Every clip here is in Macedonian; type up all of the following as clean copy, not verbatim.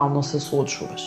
Ално се соочуваш?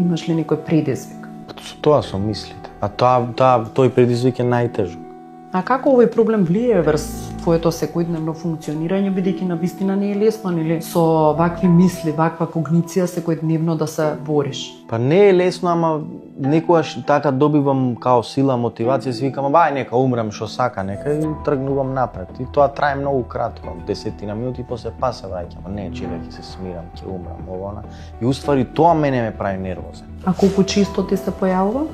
Имаш ли некој предизвик? Со тоа со мислите. А тој предизвик е најтежок. А како овој проблем влијае врз твоето секојдневно функционирање, бидејќи навистина не е лесно, нели? Со вакви мисли, ваква когниција секојдневно да се бориш. Па не е лесно, ама некогаш така добивам као сила, мотивација, си викам, ај нека умрам што сака, нека и тргнувам напред. И тоа трае многу кратко, 10 минути, после па се враќам. Не, чека ќе се смирам, ќе умрам, ова. И уствари тоа мене ме прави нервозен. А колку често ти се појавува?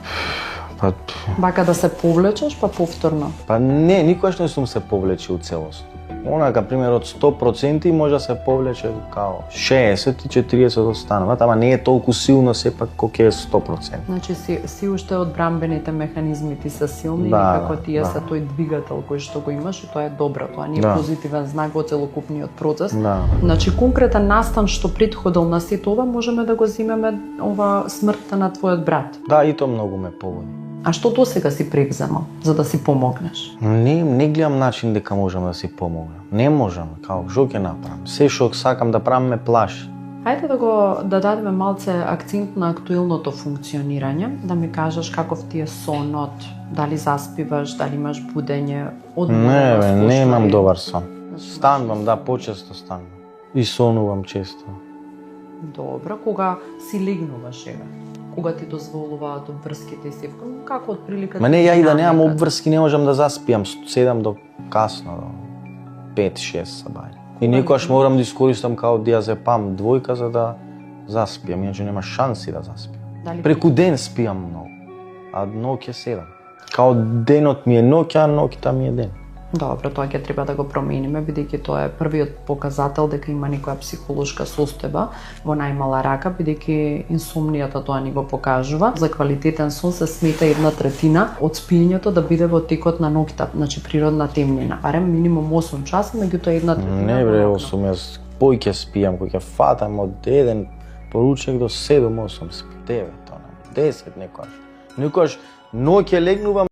Па Вака да се повлечеш, па повторно? Па не, никогаш не сум се повлечил целосно. Онака, пример, од 100% може да се повлече као 60 и 40 остануваат, ама не е толку силно сепак колку е 100%. Значи си уште одбрамбените механизми ти се силни, Да, како тие да. се тој двигател кој што го имаш и тоа е добро, тоа не е Да. позитивен знак во целокупниот процес. Да. Значи конкретен настан што претходил на сето ова, можеме да го земеме ова смртта на твојот брат. Да, и тоа многу ме поводи. А што досега си превземал за да си помогнеш? Не гледам начин дека можам да си помогнам. Не можам, као што ќе направам. Се што сакам да правам ме плаши. Хајде да дадеме малце акцент на актуелното функционирање, да ми кажеш каков ти е сонот, дали заспиваш, дали имаш будење, Не, бе, не имам постои? добар сон. Станувам, да, почесто станувам. И сонувам често. Добро, кога си легнуваш еве? Кога ти дозволуваат обврските и се како отприлика? Ма не, ја и да немам динамиката? обврски не можам да заспиам 7 до касно, до 5-6 сабајле. И некогаш морам да искористам као диазепам двојка за да заспиам, иначе нема шанси да заспиам. Дали Преку ден спиам многу, а ноќ е 7. Као денот ми е ноќ, а ноќта ми е ден. Добро, тоа ќе треба да го промениме, бидејќи тоа е првиот показател дека има некоја психолошка состојба во најмала рака, бидејќи инсомнијата тоа ни го покажува. За квалитетен сон се смета 1/3 од спиењето да биде во текот на ноќта, значи природна темнина. Барем минимум 8 часа, меѓутоа 1/3 Не бре, во ноќ. 8, јас пој ќе спиам, кој ќе фатам од 1 поручек до 7-8 спи, 9, 10 некојаш. Некојаш ноќе легнувам